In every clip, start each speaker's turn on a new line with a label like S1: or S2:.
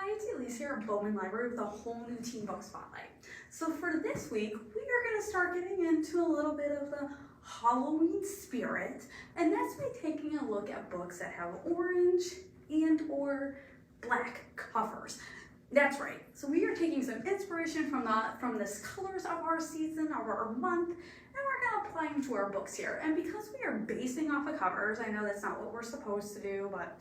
S1: Hi, it's Elise here at Bowman Library with a whole new teen book spotlight. So for this week, we are going to start getting into a little bit of the Halloween spirit, and that's by taking a look at books that have orange and or black covers. That's right. So we are taking some inspiration from the colors of our season, of our month, and we're going to apply them to our books here. And because we are basing off of covers, I know that's not what we're supposed to do, but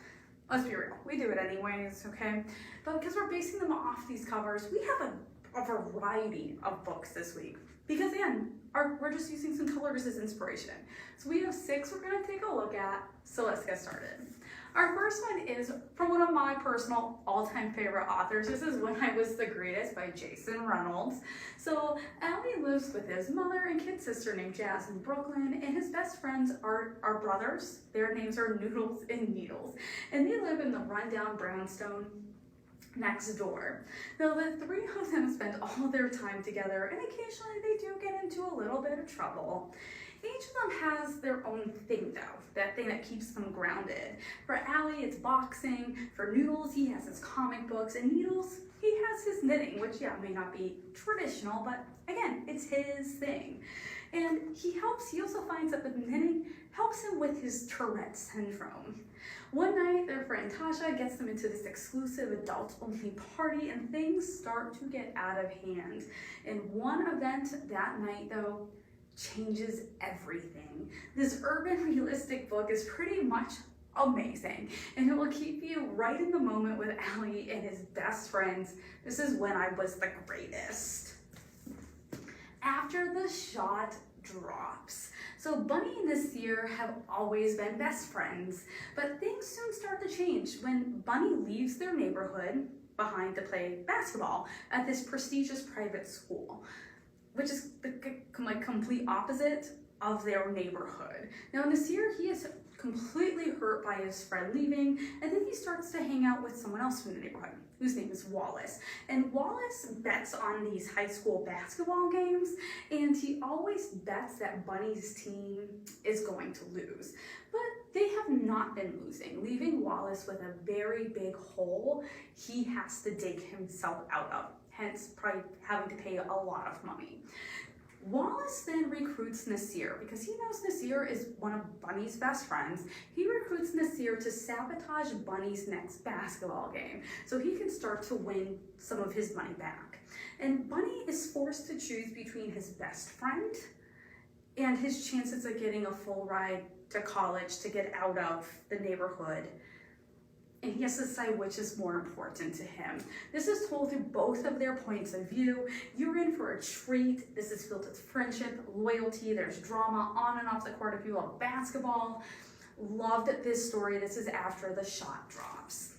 S1: let's be real, we do it anyways, okay? But because we're basing them off these covers, we have a variety of books this week. Because again, we're just using some colors as inspiration. So we have 6 we're gonna take a look at, so let's get started. Our first one is from one of my personal all-time favorite authors. This is When I Was the Greatest by Jason Reynolds. So Allie lives with his mother and kid sister named Jazz in Brooklyn, and his best friends are brothers. Their names are Noodles and Needles, and they live in the rundown brownstone next door. Now the 3 of them spend all their time together, and occasionally they do get into a little bit of trouble. Each of them has their own thing though, that thing that keeps them grounded. For Allie, it's boxing. For Noodles, he has his comic books, and Needles, he has his knitting, which may not be traditional, but again, it's his thing. And he also finds that the knitting helps him with his Tourette syndrome. One night, their friend Tasha gets them into this exclusive adult-only party, and things start to get out of hand. And one event that night, though, changes everything. This urban realistic book is pretty much amazing, and it will keep you right in the moment with Allie and his best friends. This is When I Was the Greatest. After the shot drops. So Bunny and Nasir have always been best friends, but things soon start to change when Bunny leaves their neighborhood behind to play basketball at this prestigious private school, which is the complete opposite of their neighborhood. Now Nasir, he is completely hurt by his friend leaving, and then he starts to hang out with someone else from the neighborhood, whose name is Wallace. And Wallace bets on these high school basketball games, and he always bets that Bunny's team is going to lose. But they have not been losing, leaving Wallace with a very big hole he has to dig himself out of, hence probably having to pay a lot of money. Wallace then recruits Nasir because he knows Nasir is one of Bunny's best friends. He recruits Nasir to sabotage Bunny's next basketball game so he can start to win some of his money back. And Bunny is forced to choose between his best friend and his chances of getting a full ride to college to get out of the neighborhood. And he has to decide which is more important to him. This is told through both of their points of view. You're in for a treat. This is filled with friendship, loyalty, there's drama on and off the court if you love basketball. Loved this story. This is after the shot drops.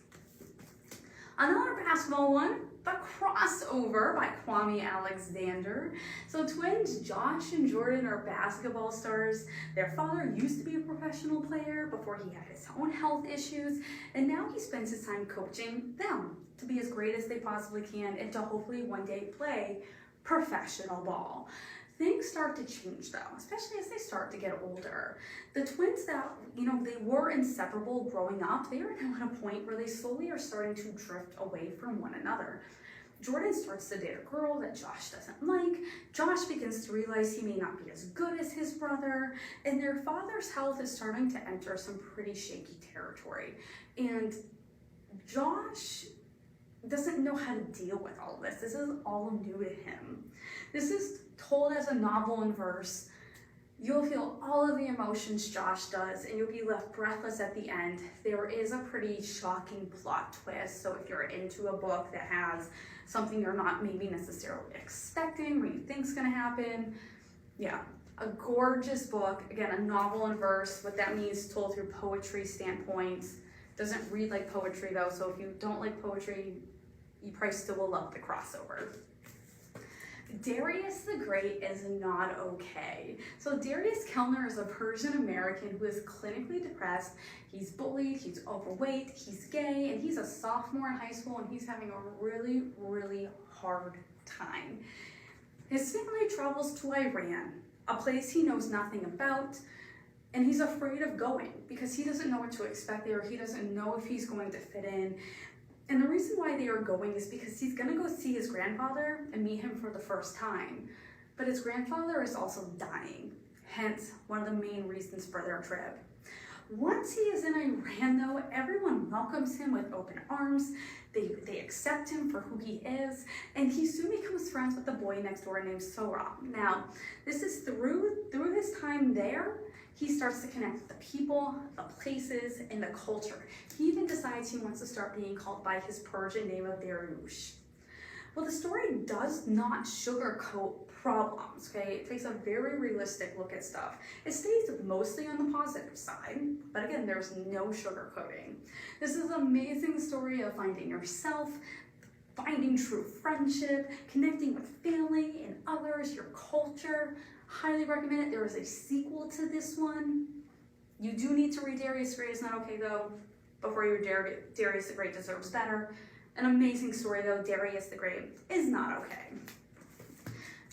S1: Another basketball one, The Crossover by Kwame Alexander. So twins Josh and Jordan are basketball stars. Their father used to be a professional player before he had his own health issues, and now he spends his time coaching them to be as great as they possibly can and to hopefully one day play professional ball. Things start to change though, especially as they start to get older. The twins that, they were inseparable growing up, they are now at a point where they slowly are starting to drift away from one another. Jordan starts to date a girl that Josh doesn't like. Josh begins to realize he may not be as good as his brother, and their father's health is starting to enter some pretty shaky territory. And Josh doesn't know how to deal with all of this. This is all new to him. This is told as a novel in verse. You'll feel all of the emotions Josh does, and you'll be left breathless at the end. There is a pretty shocking plot twist, so if you're into a book that has something you're not maybe necessarily expecting or you think's gonna happen, a gorgeous book. Again, a novel in verse. What that means, told through poetry standpoints. Doesn't read like poetry though, so if you don't like poetry, you probably still will love The Crossover. Darius the Great is not okay. So Darius Kellner is a Persian American who is clinically depressed. He's bullied, he's overweight, he's gay, and he's a sophomore in high school, and he's having a really, really hard time. His family travels to Iran, a place he knows nothing about, and he's afraid of going because he doesn't know what to expect there. He doesn't know if he's going to fit in. And the reason why they are going is because he's gonna go see his grandfather and meet him for the first time. But his grandfather is also dying, hence one of the main reasons for their trip. Once he is in Iran though, everyone welcomes him with open arms. They accept him for who he is, and he soon becomes friends with the boy next door named Sora. Now, this is through his time there, he starts to connect with the people, the places, and the culture. He even decides he wants to start being called by his Persian name of Darius. Well, the story does not sugarcoat problems, okay? It takes a very realistic look at stuff. It stays mostly on the positive side, but again, there's no sugarcoating. This is an amazing story of finding yourself, finding true friendship, connecting with family and others, your culture. Highly recommend it. There is a sequel to this one. You do need to read Darius the Great is Not Okay though. Before you read Darius the Great deserves better. An amazing story though, Darius the Great is not okay.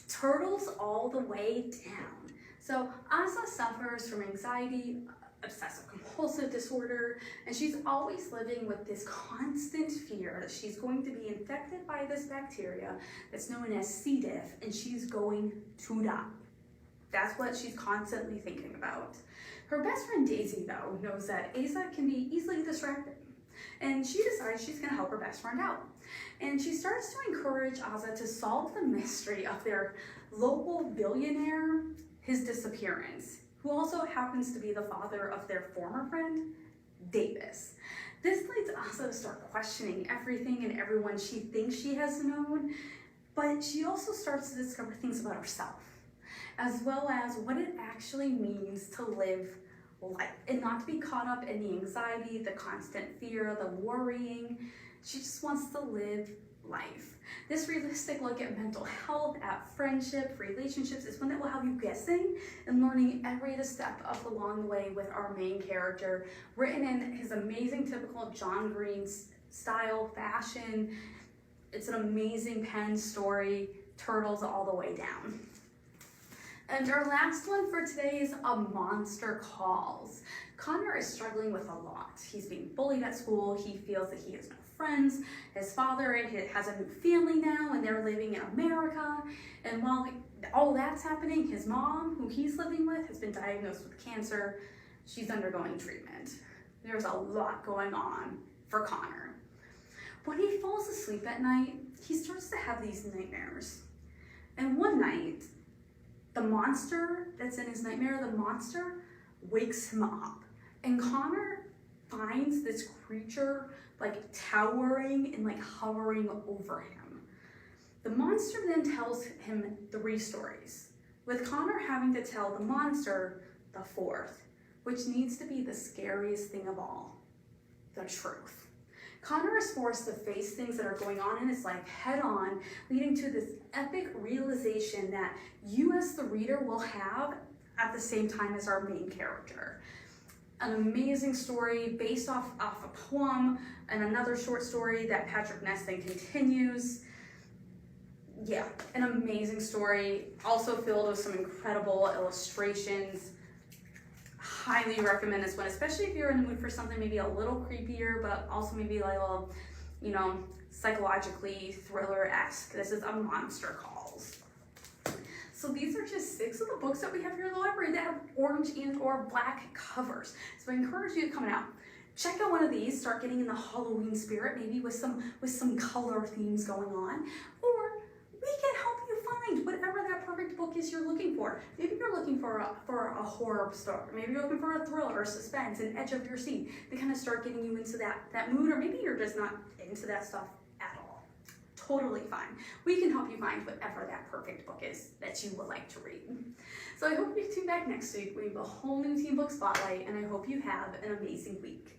S1: Turtles all the way down. So Asa suffers from anxiety, obsessive compulsive disorder, and she's always living with this constant fear that she's going to be infected by this bacteria that's known as C. diff, and she's going to die. That's what she's constantly thinking about. Her best friend Daisy, though, knows that Asa can be easily distracted, and she decides she's going to help her best friend out. And she starts to encourage Asa to solve the mystery of their local billionaire, his disappearance, who also happens to be the father of their former friend, Davis. This leads Asa to start questioning everything and everyone she thinks she has known, but she also starts to discover things about herself, as well as what it actually means to live life and not to be caught up in the anxiety, the constant fear, the worrying. She just wants to live life. This realistic look at mental health, at friendship, relationships is one that will have you guessing and learning every step of along the way with our main character, written in his amazing typical John Green style fashion. It's an amazing pen story, Turtles all the way down. And our last one for today is A Monster Calls. Connor is struggling with a lot. He's being bullied at school. He feels that he has no friends. His father has a new family now, and they're living in America. And while all that's happening, his mom, who he's living with, has been diagnosed with cancer. She's undergoing treatment. There's a lot going on for Connor. When he falls asleep at night, he starts to have these nightmares. And one night, the monster that's in his nightmare, the monster wakes him up. And Connor finds this creature like towering and like hovering over him. The monster then tells him 3 stories, with Connor having to tell the monster the 4th, which needs to be the scariest thing of all, the truth. Connor is forced to face things that are going on in his life head on, leading to this epic realization that you as the reader will have at the same time as our main character. An amazing story based off a poem and another short story that Patrick Nesting continues. Yeah, an amazing story, also filled with some incredible illustrations. Highly recommend this one, especially if you're in the mood for something maybe a little creepier, but also maybe like a little, psychologically thriller-esque. This is A Monster Calls. So these are just 6 of the books that we have here in the library that have orange and or black covers. So I encourage you to come out. Check out one of these, start getting in the Halloween spirit, maybe with some color themes going on, or we can help you find whatever that perfect book is you're looking for. Maybe you're looking for a horror story. Maybe you're looking for a thriller, suspense, an edge of your seat to kind of start getting you into that mood, or maybe you're just not into that stuff at all. Totally fine. We can help you find whatever that perfect book is that you would like to read. So I hope you tune back next week. We have a whole new teen book spotlight, and I hope you have an amazing week.